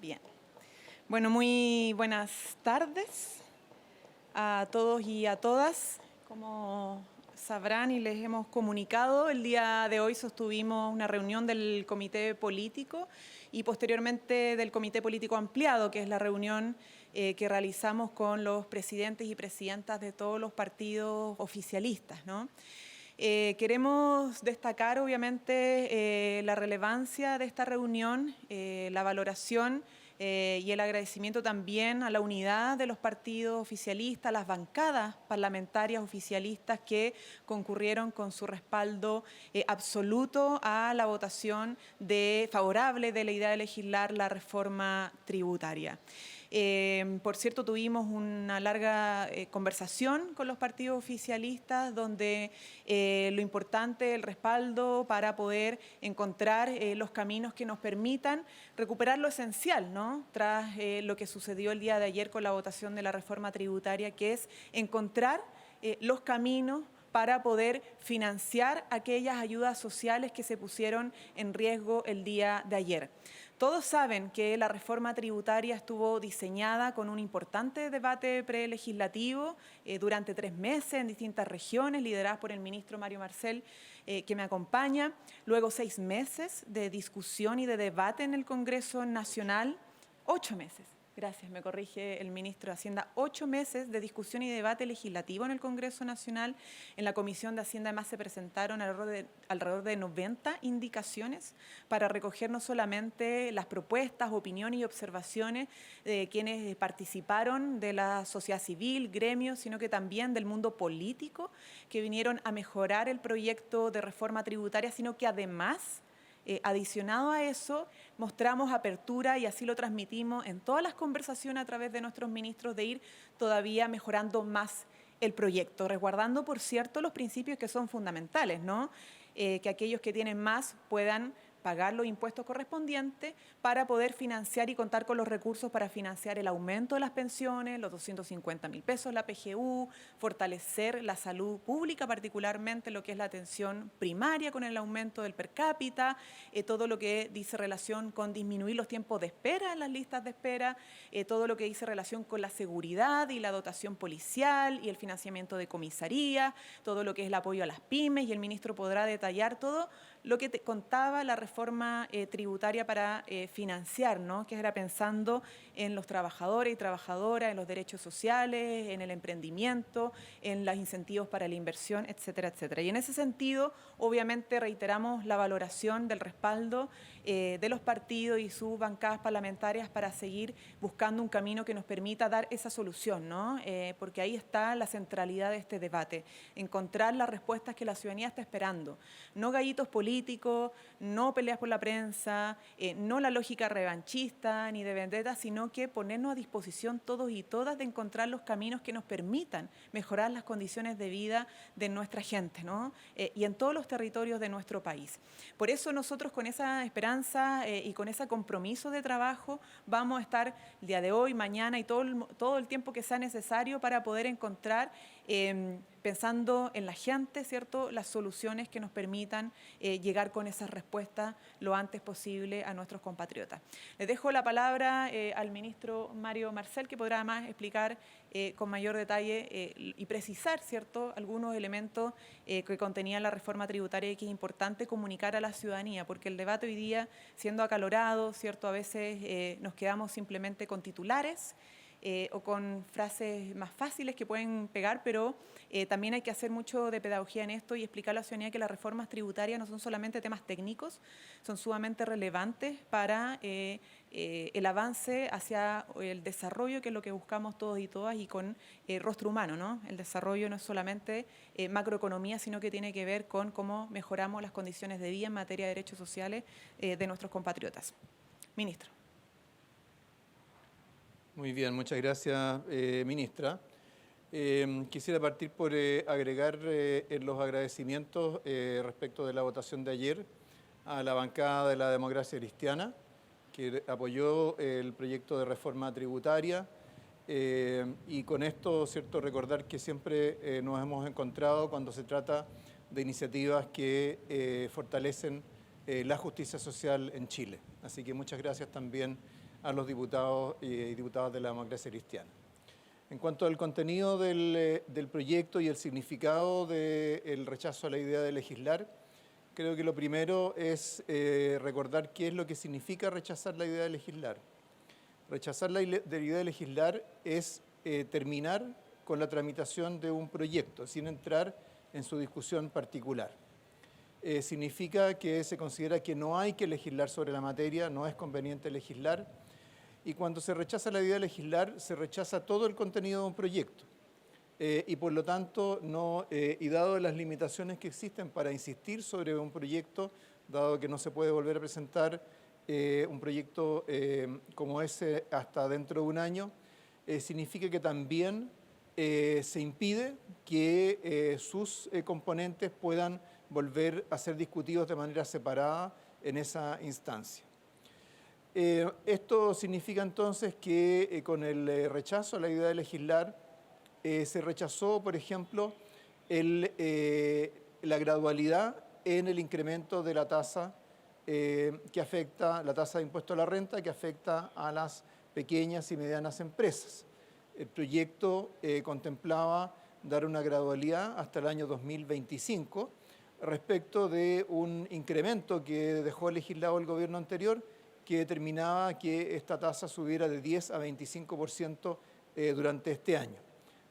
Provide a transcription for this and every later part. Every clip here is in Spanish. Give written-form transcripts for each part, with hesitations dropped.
Bien. Bueno, muy buenas tardes a todos y a todas. Como sabrán y les hemos comunicado, el día de hoy sostuvimos una reunión del Comité Político y posteriormente del Comité Político Ampliado, que es la reunión que realizamos con los presidentes y presidentas de todos los partidos oficialistas, ¿no? Queremos destacar, obviamente, la relevancia de esta reunión, la valoración y el agradecimiento también a la unidad de los partidos oficialistas, las bancadas parlamentarias oficialistas que concurrieron con su respaldo absoluto a la votación favorable de la idea de legislar la reforma tributaria. Por cierto, tuvimos una larga conversación con los partidos oficialistas donde lo importante, el respaldo para poder encontrar los caminos que nos permitan recuperar lo esencial, ¿no? Tras lo que sucedió el día de ayer con la votación de la reforma tributaria, que es encontrar los caminos para poder financiar aquellas ayudas sociales que se pusieron en riesgo el día de ayer. Todos saben que la reforma tributaria estuvo diseñada con un importante debate prelegislativo durante 3 meses en distintas regiones, lideradas por el ministro Mario Marcel, que me acompaña. Luego 6 meses de discusión y de debate en el Congreso Nacional, 8 meses. Gracias, me corrige el ministro de Hacienda. 8 meses de discusión y debate legislativo en el Congreso Nacional. En la Comisión de Hacienda además se presentaron alrededor de 90 indicaciones para recoger no solamente las propuestas, opiniones y observaciones de quienes participaron de la sociedad civil, gremios, sino que también del mundo político, que vinieron a mejorar el proyecto de reforma tributaria, sino que además, adicionado a eso, mostramos apertura y así lo transmitimos en todas las conversaciones a través de nuestros ministros de ir todavía mejorando más el proyecto, resguardando, por cierto, los principios que son fundamentales, ¿no? Que aquellos que tienen más puedan pagar los impuestos correspondientes para poder financiar y contar con los recursos para financiar el aumento de las pensiones, los 250.000 pesos, la PGU, fortalecer la salud pública, particularmente lo que es la atención primaria con el aumento del per cápita, todo lo que dice relación con disminuir los tiempos de espera en las listas de espera, todo lo que dice relación con la seguridad y la dotación policial y el financiamiento de comisaría, todo lo que es el apoyo a las pymes, y el ministro podrá detallar todo lo que te contaba la reforma tributaria para financiar, ¿no? Que era pensando en los trabajadores y trabajadoras, en los derechos sociales, en el emprendimiento, en los incentivos para la inversión, etcétera, etcétera. Y en ese sentido, obviamente, reiteramos la valoración del respaldo de los partidos y sus bancadas parlamentarias para seguir buscando un camino que nos permita dar esa solución, ¿no? Porque ahí está la centralidad de este debate, encontrar las respuestas que la ciudadanía está esperando, no gallitos políticos, no peleas por la prensa, no la lógica revanchista ni de vendetta, sino que ponernos a disposición todos y todas de encontrar los caminos que nos permitan mejorar las condiciones de vida de nuestra gente, ¿no? Y en todos los territorios de nuestro país. Por eso nosotros con esa esperanza y con ese compromiso de trabajo vamos a estar el día de hoy, mañana y todo el tiempo que sea necesario para poder encontrar, pensando en la gente, ¿cierto?, las soluciones que nos permitan llegar con esas respuestas lo antes posible a nuestros compatriotas. Les dejo la palabra al ministro Mario Marcel, que podrá además explicar con mayor detalle y precisar, ¿cierto?, algunos elementos que contenía la reforma tributaria y que es importante comunicar a la ciudadanía, porque el debate hoy día, siendo acalorado, ¿cierto?, a veces nos quedamos simplemente con titulares, o con frases más fáciles que pueden pegar, pero también hay que hacer mucho de pedagogía en esto y explicar a la ciudadanía que las reformas tributarias no son solamente temas técnicos, son sumamente relevantes para el avance hacia el desarrollo, que es lo que buscamos todos y todas, y con rostro humano, ¿no? El desarrollo no es solamente macroeconomía, sino que tiene que ver con cómo mejoramos las condiciones de vida en materia de derechos sociales de nuestros compatriotas. Ministro. Muy bien, muchas gracias, ministra. Quisiera partir por agregar en los agradecimientos respecto de la votación de ayer a la bancada de la Democracia Cristiana, que apoyó el proyecto de reforma tributaria. Y con esto, ¿cierto?, recordar que siempre nos hemos encontrado cuando se trata de iniciativas que fortalecen la justicia social en Chile. Así que muchas gracias también a los diputados y diputadas de la democracia cristiana. En cuanto al contenido del proyecto y el significado del rechazo a la idea de legislar, creo que lo primero es recordar qué es lo que significa rechazar la idea de legislar. Rechazar la idea de legislar es terminar con la tramitación de un proyecto sin entrar en su discusión particular. Significa que se considera que no hay que legislar sobre la materia, no es conveniente legislar, y cuando se rechaza la idea de legislar, se rechaza todo el contenido de un proyecto. Y por lo tanto, y dado las limitaciones que existen para insistir sobre un proyecto, dado que no se puede volver a presentar un proyecto como ese hasta dentro de un año, significa que también se impide que sus componentes puedan volver a ser discutidos de manera separada en esa instancia. Esto significa entonces que con el rechazo a la idea de legislar, se rechazó, por ejemplo, la gradualidad en el incremento de la tasa que afecta, la tasa de impuesto a la renta que afecta a las pequeñas y medianas empresas. El proyecto contemplaba dar una gradualidad hasta el año 2025 respecto de un incremento que dejó legislado el gobierno anterior, que determinaba que esta tasa subiera de 10 a 25% durante este año.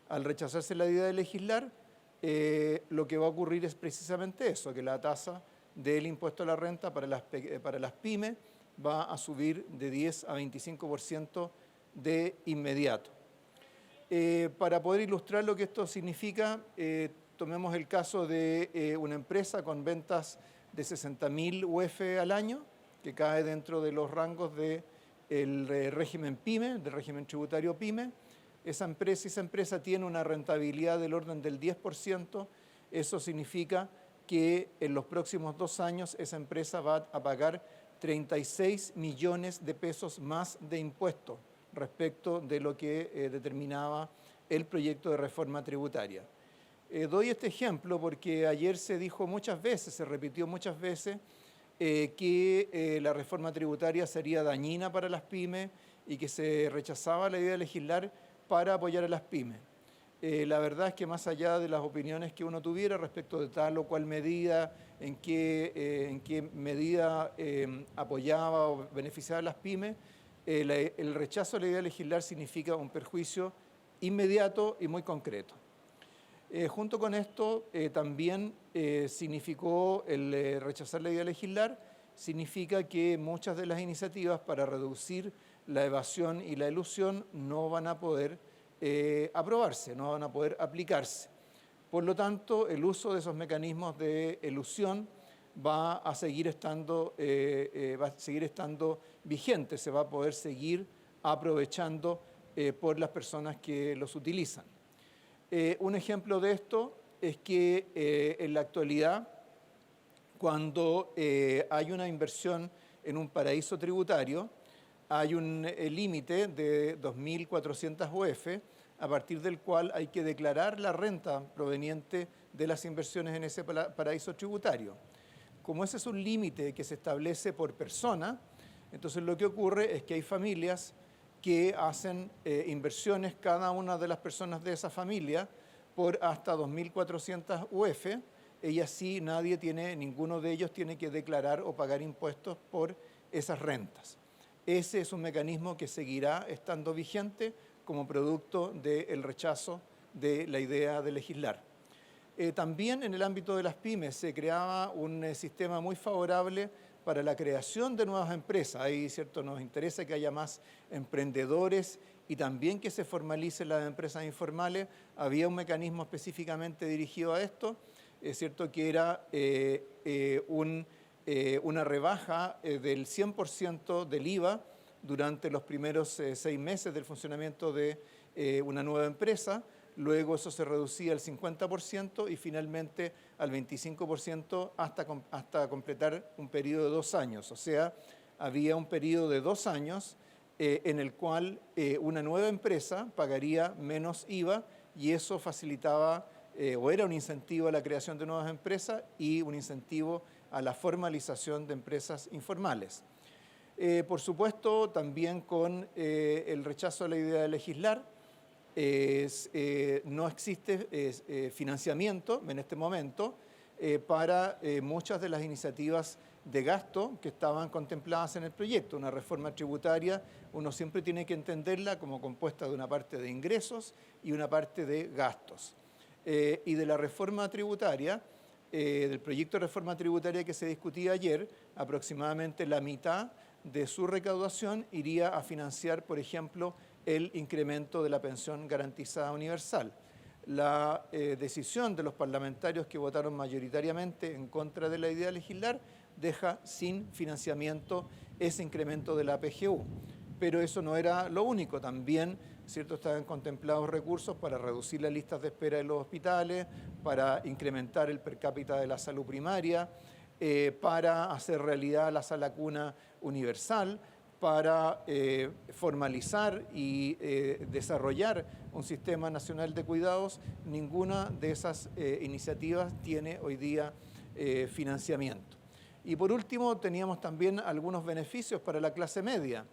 Al rechazarse la idea de legislar, lo que va a ocurrir es precisamente eso, que la tasa del impuesto a la renta para las pymes va a subir de 10 a 25% de inmediato. Para poder ilustrar lo que esto significa, tomemos el caso de una empresa con ventas de 60.000 UF al año, que cae dentro de los rangos del régimen PYME, del régimen tributario PYME. Esa empresa tiene una rentabilidad del orden del 10%. Eso significa que en los próximos 2 años esa empresa va a pagar 36 millones de pesos más de impuestos respecto de lo que determinaba el proyecto de reforma tributaria. Doy este ejemplo porque ayer se dijo muchas veces, se repitió muchas veces, que la reforma tributaria sería dañina para las pymes y que se rechazaba la idea de legislar para apoyar a las pymes. La verdad es que más allá de las opiniones que uno tuviera respecto de tal o cual medida, en qué medida apoyaba o beneficiaba a las pymes, el rechazo a la idea de legislar significa un perjuicio inmediato y muy concreto. Junto con esto, también significó el rechazar la idea de legislar, significa que muchas de las iniciativas para reducir la evasión y la elusión no van a poder aprobarse, no van a poder aplicarse. Por lo tanto, el uso de esos mecanismos de elusión va a seguir estando vigente, se va a poder seguir aprovechando por las personas que los utilizan. Un ejemplo de esto es que en la actualidad, cuando hay una inversión en un paraíso tributario, hay un límite de 2.400 UF, a partir del cual hay que declarar la renta proveniente de las inversiones en ese paraíso tributario. Como ese es un límite que se establece por persona, entonces lo que ocurre es que hay familias que hacen inversiones, cada una de las personas de esa familia, por hasta 2.400 UF, y así ninguno de ellos tiene que declarar o pagar impuestos por esas rentas. Ese es un mecanismo que seguirá estando vigente como producto del rechazo de la idea de legislar. También en el ámbito de las pymes se creaba un sistema muy favorable para la creación de nuevas empresas. Ahí, ¿cierto?, nos interesa que haya más emprendedores y también que se formalicen las empresas informales. Había un mecanismo específicamente dirigido a esto, es cierto que era una rebaja del 100% del IVA durante los primeros 6 meses del funcionamiento de una nueva empresa. Luego eso se reducía al 50% y finalmente al 25% hasta completar un periodo de 2 años. O sea, había un periodo de 2 años en el cual una nueva empresa pagaría menos IVA y eso facilitaba o era un incentivo a la creación de nuevas empresas y un incentivo a la formalización de empresas informales. Por supuesto, también con el rechazo a la idea de legislar. No existe financiamiento en este momento para muchas de las iniciativas de gasto que estaban contempladas en el proyecto. Una reforma tributaria, uno siempre tiene que entenderla como compuesta de una parte de ingresos y una parte de gastos. Y de la reforma tributaria, del proyecto de reforma tributaria que se discutía ayer, aproximadamente la mitad de su recaudación iría a financiar, por ejemplo, el incremento de la pensión garantizada universal. La decisión de los parlamentarios que votaron mayoritariamente en contra de la idea de legislar deja sin financiamiento ese incremento de la PGU. Pero eso no era lo único, también ¿cierto? Estaban contemplados recursos para reducir las listas de espera de los hospitales, para incrementar el per cápita de la salud primaria, para hacer realidad la sala cuna universal, para formalizar y desarrollar un sistema nacional de cuidados. Ninguna de esas iniciativas tiene hoy día financiamiento. Y por último, teníamos también algunos beneficios para la clase media.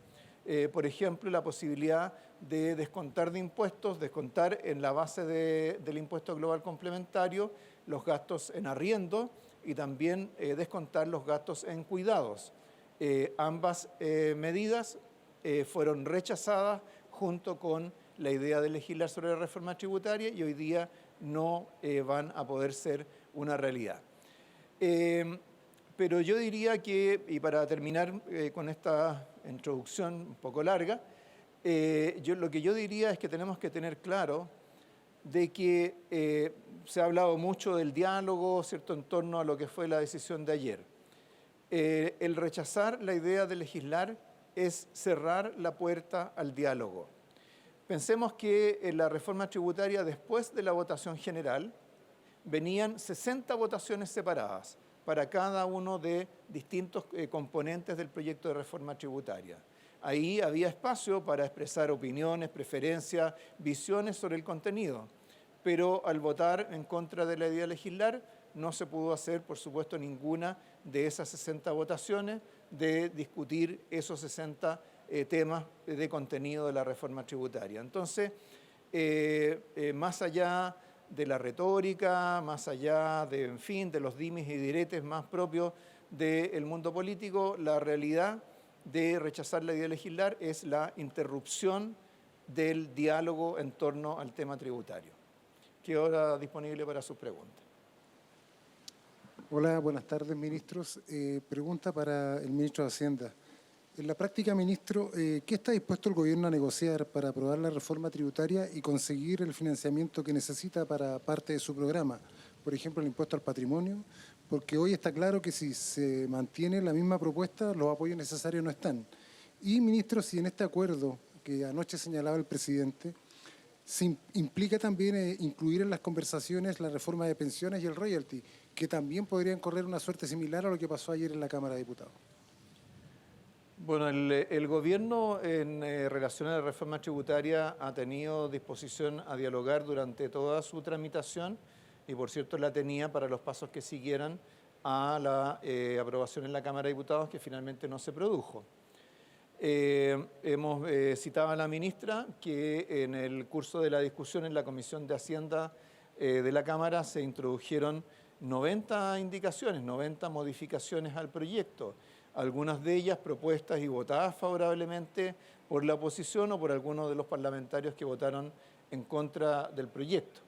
Por ejemplo, la posibilidad de descontar de impuestos, descontar en la base del impuesto global complementario los gastos en arriendo y también descontar los gastos en cuidados. Ambas medidas fueron rechazadas junto con la idea de legislar sobre la reforma tributaria y hoy día no van a poder ser una realidad. Pero yo diría que, y para terminar con esta introducción un poco larga, lo que yo diría es que tenemos que tener claro de que se ha hablado mucho del diálogo, ¿cierto?, en torno a lo que fue la decisión de ayer. El rechazar la idea de legislar es cerrar la puerta al diálogo. Pensemos que en la reforma tributaria, después de la votación general, venían 60 votaciones separadas para cada uno de distintos componentes del proyecto de reforma tributaria. Ahí había espacio para expresar opiniones, preferencias, visiones sobre el contenido, pero al votar en contra de la idea de legislar no se pudo hacer, por supuesto, ninguna de esas 60 votaciones de discutir esos 60 temas de contenido de la reforma tributaria. Entonces, más allá de la retórica, más allá de, en fin, de los dimes y diretes más propios del mundo político, la realidad de rechazar la idea de legislar es la interrupción del diálogo en torno al tema tributario. Quedo ahora disponible para sus preguntas. Hola, buenas tardes, ministros. Pregunta para el ministro de Hacienda. En la práctica, ministro, ¿qué está dispuesto el gobierno a negociar para aprobar la reforma tributaria y conseguir el financiamiento que necesita para parte de su programa? Por ejemplo, el impuesto al patrimonio, porque hoy está claro que si se mantiene la misma propuesta, los apoyos necesarios no están. Y, ministro, si en este acuerdo que anoche señalaba el presidente, se implica también incluir en las conversaciones la reforma de pensiones y el royalty, que también podrían correr una suerte similar a lo que pasó ayer en la Cámara de Diputados. Bueno, el gobierno en relación a la reforma tributaria ha tenido disposición a dialogar durante toda su tramitación y, por cierto, la tenía para los pasos que siguieran a la aprobación en la Cámara de Diputados, que finalmente no se produjo. Hemos citado a la ministra que en el curso de la discusión en la Comisión de Hacienda de la Cámara se introdujeron 90 indicaciones, 90 modificaciones al proyecto, algunas de ellas propuestas y votadas favorablemente por la oposición o por algunos de los parlamentarios que votaron en contra del proyecto.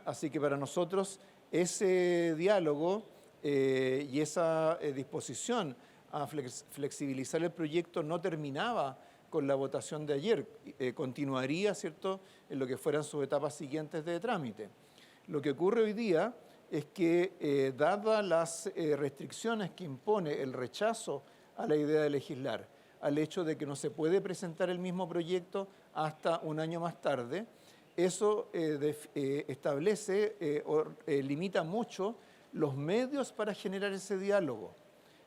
Así que para nosotros ese diálogo y esa disposición a flexibilizar el proyecto no terminaba con la votación de ayer, continuaría, ¿cierto?, en lo que fueran sus etapas siguientes de trámite. Lo que ocurre hoy día es que, dadas las restricciones que impone el rechazo a la idea de legislar, al hecho de que no se puede presentar el mismo proyecto hasta un año más tarde, eso establece o limita mucho los medios para generar ese diálogo,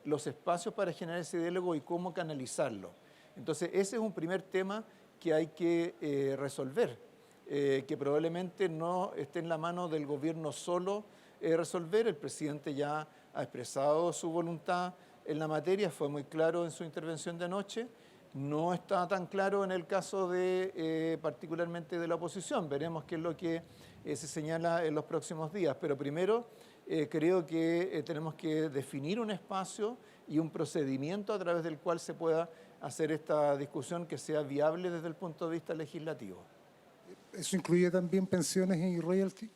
los espacios para generar ese diálogo y cómo canalizarlo. Entonces, ese es un primer tema que hay que resolver, que probablemente no esté en la mano del gobierno solo resolver. El presidente ya ha expresado su voluntad en la materia, fue muy claro en su intervención de anoche. No está tan claro en el caso de particularmente de la oposición. Veremos qué es lo que se señala en los próximos días. Pero primero creo que tenemos que definir un espacio y un procedimiento a través del cual se pueda hacer esta discusión que sea viable desde el punto de vista legislativo. ¿Eso incluye también pensiones y royalty?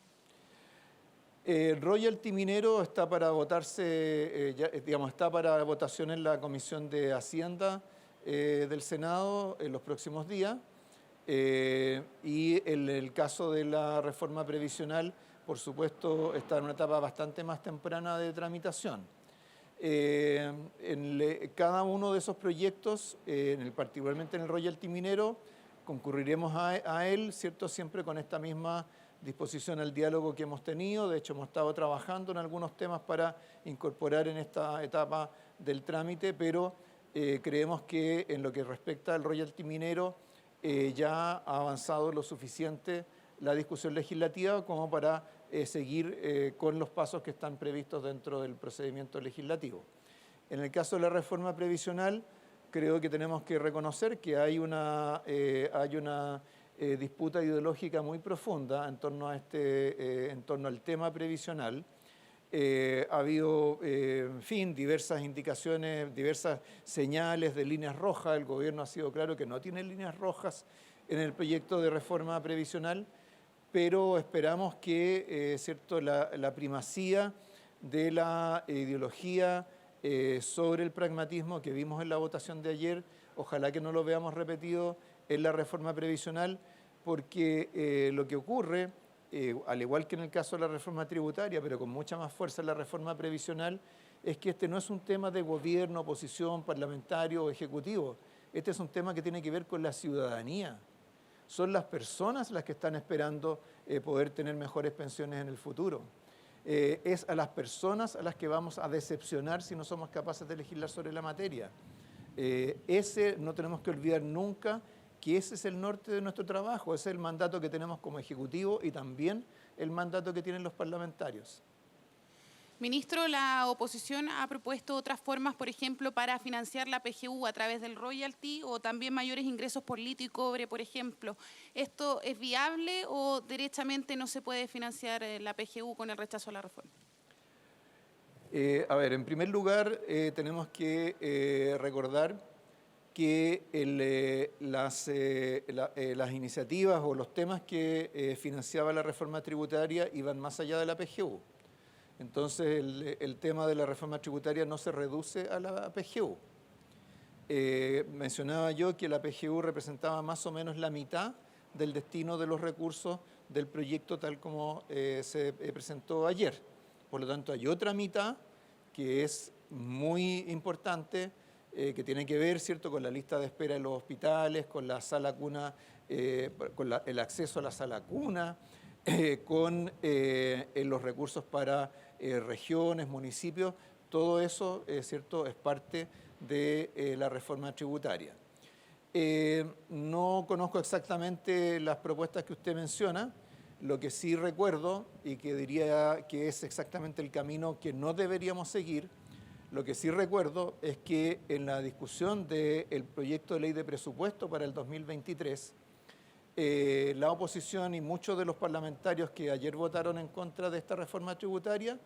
El royalty minero está para votarse, está para votación en la Comisión de Hacienda del Senado en los próximos días. Y en el caso de la reforma previsional, por supuesto, está en una etapa bastante más temprana de tramitación. Cada uno de esos proyectos, particularmente en el royalty minero, concurriremos a él, ¿cierto? Siempre con esta misma disposición al diálogo que hemos tenido. De hecho, hemos estado trabajando en algunos temas para incorporar en esta etapa del trámite, pero creemos que en lo que respecta al royalty minero ya ha avanzado lo suficiente la discusión legislativa como para seguir con los pasos que están previstos dentro del procedimiento legislativo. En el caso de la reforma previsional, creo que tenemos que reconocer que hay una disputa ideológica muy profunda en torno al tema previsional. Ha habido, en fin, diversas indicaciones, diversas señales de líneas rojas. El gobierno ha sido claro que no tiene líneas rojas en el proyecto de reforma previsional, pero esperamos que la primacía de la ideología sobre el pragmatismo que vimos en la votación de ayer, ojalá que no lo veamos repetido en la reforma previsional, porque lo que ocurre, al igual que en el caso de la reforma tributaria, pero con mucha más fuerza en la reforma previsional, es que este no es un tema de gobierno, oposición, parlamentario o ejecutivo. Este es un tema que tiene que ver con la ciudadanía. Son las personas las que están esperando poder tener mejores pensiones en el futuro. Es a las personas a las que vamos a decepcionar si no somos capaces de legislar sobre la materia. No tenemos que olvidar nunca que ese es el norte de nuestro trabajo, ese es el mandato que tenemos como Ejecutivo y también el mandato que tienen los parlamentarios. Ministro, la oposición ha propuesto otras formas, por ejemplo, para financiar la PGU a través del royalty o también mayores ingresos por litro y cobre, por ejemplo. ¿Esto es viable o derechamente no se puede financiar la PGU con el rechazo a la reforma? En primer lugar, tenemos que recordar que las iniciativas o los temas que financiaba la reforma tributaria iban más allá de la PGU. Entonces, el tema de la reforma tributaria no se reduce a la PGU. Mencionaba yo que la PGU representaba más o menos la mitad del destino de los recursos del proyecto tal como se presentó ayer. Por lo tanto, hay otra mitad que es muy importante, que tiene que ver, ¿cierto?, con la lista de espera en los hospitales, con la sala cuna, el acceso a la sala cuna, con los recursos para regiones, municipios. Todo eso, ¿cierto?, es parte de la reforma tributaria. No conozco exactamente las propuestas que usted menciona. Lo que sí recuerdo, y que diría que es exactamente el camino que no deberíamos seguir, lo que sí recuerdo es que en la discusión del proyecto de ley de presupuesto para el 2023, la oposición y muchos de los parlamentarios que ayer votaron en contra de esta reforma tributaria,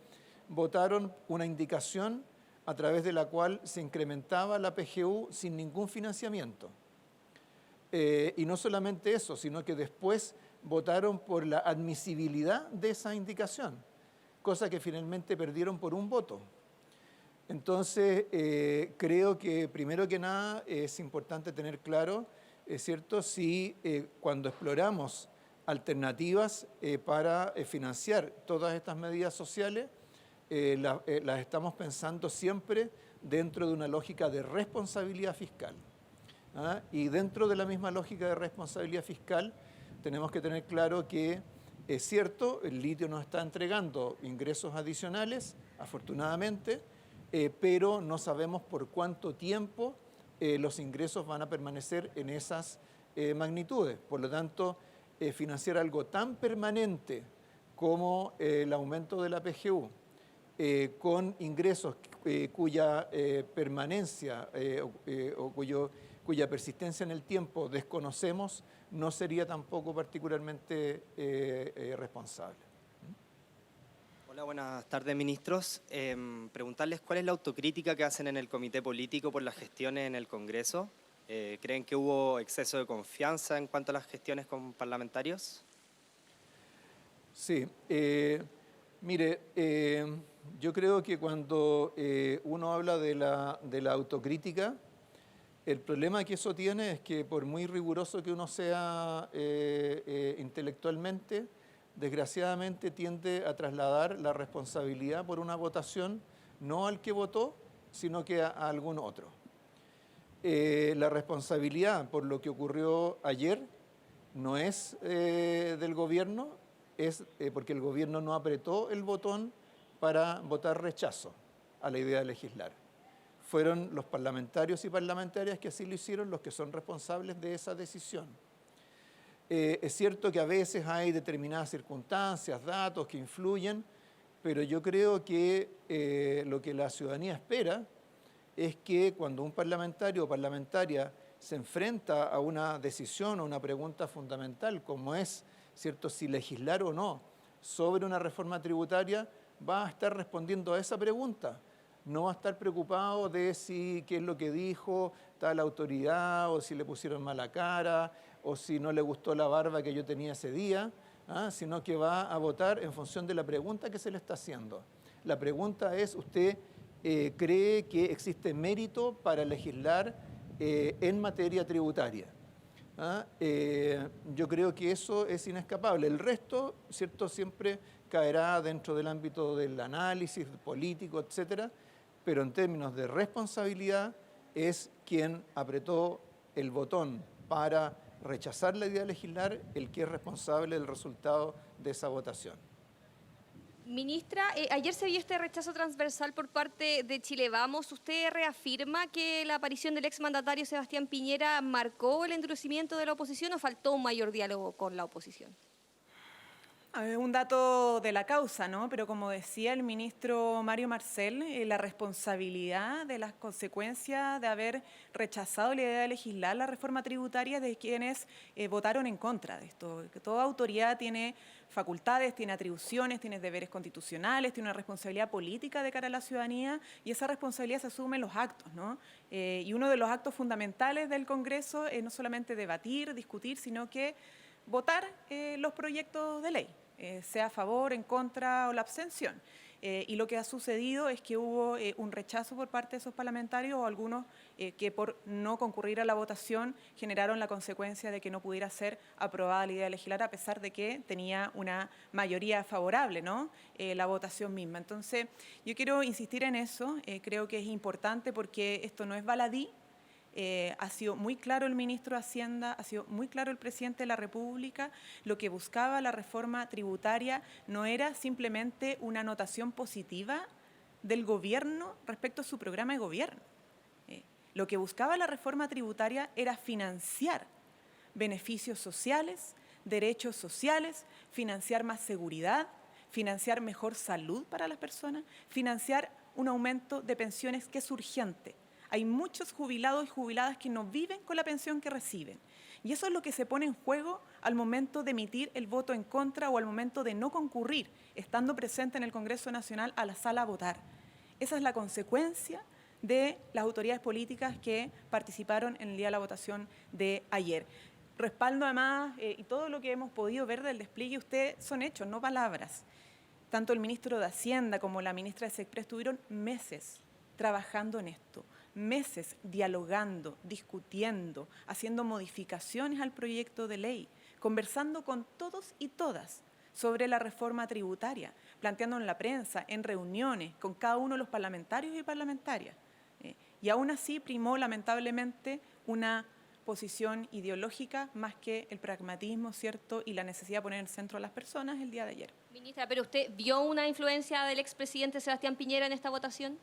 votaron una indicación a través de la cual se incrementaba la PGU sin ningún financiamiento. Y no solamente eso, sino que después votaron por la admisibilidad de esa indicación, cosa que finalmente perdieron por un voto. Entonces, creo que primero que nada es importante tener claro, es cierto, si cuando exploramos alternativas para financiar todas estas medidas sociales, las estamos pensando siempre dentro de una lógica de responsabilidad fiscal. ¿Ah? Y dentro de la misma lógica de responsabilidad fiscal, tenemos que tener claro que es cierto, el litio nos está entregando ingresos adicionales, afortunadamente, pero no sabemos por cuánto tiempo los ingresos van a permanecer en esas magnitudes. Por lo tanto, financiar algo tan permanente como el aumento de la PGU con ingresos cuya permanencia o cuya persistencia en el tiempo desconocemos, no sería tampoco particularmente responsable. Hola, buenas tardes, ministros. Preguntarles cuál es la autocrítica que hacen en el comité político por las gestiones en el Congreso. ¿Creen que hubo exceso de confianza en cuanto a las gestiones con parlamentarios? Sí, mire, yo creo que cuando uno habla de la autocrítica, el problema que eso tiene es que por muy riguroso que uno sea intelectualmente, desgraciadamente tiende a trasladar la responsabilidad por una votación no al que votó, sino que a algún otro. La responsabilidad por lo que ocurrió ayer no es del gobierno, es porque el gobierno no apretó el botón para votar rechazo a la idea de legislar. Fueron los parlamentarios y parlamentarias que así lo hicieron los que son responsables de esa decisión. Es cierto que a veces hay determinadas circunstancias, datos que influyen, pero yo creo que lo que la ciudadanía espera es que cuando un parlamentario o parlamentaria se enfrenta a una decisión o una pregunta fundamental, como es, ¿cierto?, si legislar o no sobre una reforma tributaria, va a estar respondiendo a esa pregunta. No va a estar preocupado de si qué es lo que dijo tal autoridad, o si le pusieron mala cara, o si no le gustó la barba que yo tenía ese día, sino que va a votar en función de la pregunta que se le está haciendo. La pregunta es, ¿usted cree que existe mérito para legislar en materia tributaria? Yo creo que eso es inescapable. El resto, ¿cierto?, siempre caerá dentro del ámbito del análisis político, etcétera, pero en términos de responsabilidad es quien apretó el botón para rechazar la idea de legislar el que es responsable del resultado de esa votación. Ministra, ayer se vio este rechazo transversal por parte de Chile Vamos. ¿Usted reafirma que la aparición del exmandatario Sebastián Piñera marcó el endurecimiento de la oposición o faltó un mayor diálogo con la oposición? Un dato de la causa, ¿no? Pero como decía el ministro Mario Marcel, la responsabilidad de las consecuencias de haber rechazado la idea de legislar la reforma tributaria de quienes votaron en contra de esto. Que toda autoridad tiene facultades, tiene atribuciones, tiene deberes constitucionales, tiene una responsabilidad política de cara a la ciudadanía y esa responsabilidad se asume en los actos, ¿no? Y uno de los actos fundamentales del Congreso es no solamente debatir, discutir, sino que votar los proyectos de ley, sea a favor, en contra o la abstención. Y lo que ha sucedido es que hubo un rechazo por parte de esos parlamentarios o algunos que por no concurrir a la votación generaron la consecuencia de que no pudiera ser aprobada la idea de legislar a pesar de que tenía una mayoría favorable, ¿no? La votación misma. Entonces, yo quiero insistir en eso, creo que es importante porque esto no es baladí. Ha sido muy claro el ministro de Hacienda, ha sido muy claro el presidente de la República. Lo que buscaba la reforma tributaria no era simplemente una anotación positiva del gobierno respecto a su programa de gobierno. Lo que buscaba la reforma tributaria era financiar beneficios sociales, derechos sociales, financiar más seguridad, financiar mejor salud para las personas, financiar un aumento de pensiones que es urgente. Hay muchos jubilados y jubiladas que no viven con la pensión que reciben. Y eso es lo que se pone en juego al momento de emitir el voto en contra o al momento de no concurrir, estando presente en el Congreso Nacional a la sala a votar. Esa es la consecuencia de las autoridades políticas que participaron en el día de la votación de ayer. Respaldo además, y todo lo que hemos podido ver del despliegue, son hechos, no palabras. Tanto el ministro de Hacienda como la ministra de Sexpress estuvieron meses trabajando en esto, meses dialogando, discutiendo, haciendo modificaciones al proyecto de ley, conversando con todos y todas sobre la reforma tributaria, planteando en la prensa, en reuniones, con cada uno de los parlamentarios y parlamentarias. Y aún así primó lamentablemente una posición ideológica más que el pragmatismo, ¿cierto? Y la necesidad de poner en el centro a las personas el día de ayer. Ministra, ¿pero usted vio una influencia del expresidente Sebastián Piñera en esta votación?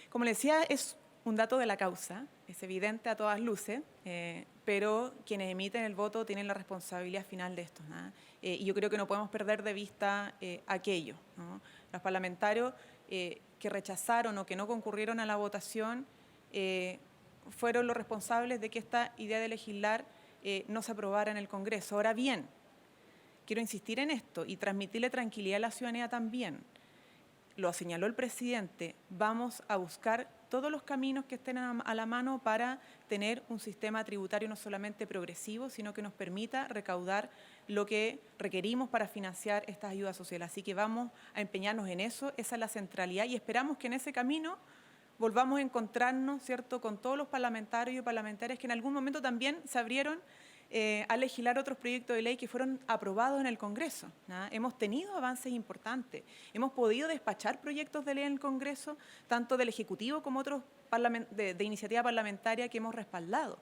Como le decía, es un dato de la causa, es evidente a todas luces, pero quienes emiten el voto tienen la responsabilidad final de esto, ¿no? Y yo creo que no podemos perder de vista aquello, ¿no? Los parlamentarios que rechazaron o que no concurrieron a la votación fueron los responsables de que esta idea de legislar no se aprobara en el Congreso. Ahora bien, quiero insistir en esto y transmitirle tranquilidad a la ciudadanía también. Lo señaló el presidente, vamos a buscar todos los caminos que estén a la mano para tener un sistema tributario no solamente progresivo, sino que nos permita recaudar lo que requerimos para financiar estas ayudas sociales. Así que vamos a empeñarnos en eso, esa es la centralidad y esperamos que en ese camino volvamos a encontrarnos, ¿cierto?, con todos los parlamentarios y parlamentarias que en algún momento también se abrieron a legislar otros proyectos de ley que fueron aprobados en el Congreso. Hemos tenido avances importantes, hemos podido despachar proyectos de ley en el Congreso, tanto del Ejecutivo como otros de iniciativa parlamentaria que hemos respaldado.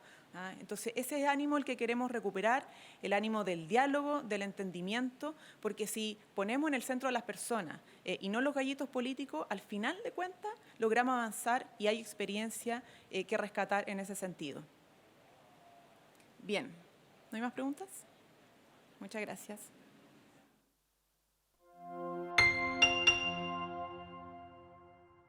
Entonces, ese es el ánimo el que queremos recuperar, el ánimo del diálogo, del entendimiento, porque si ponemos en el centro a las personas y no los gallitos políticos, al final de cuentas logramos avanzar y hay experiencia que rescatar en ese sentido. Bien. ¿No hay más preguntas? Muchas gracias.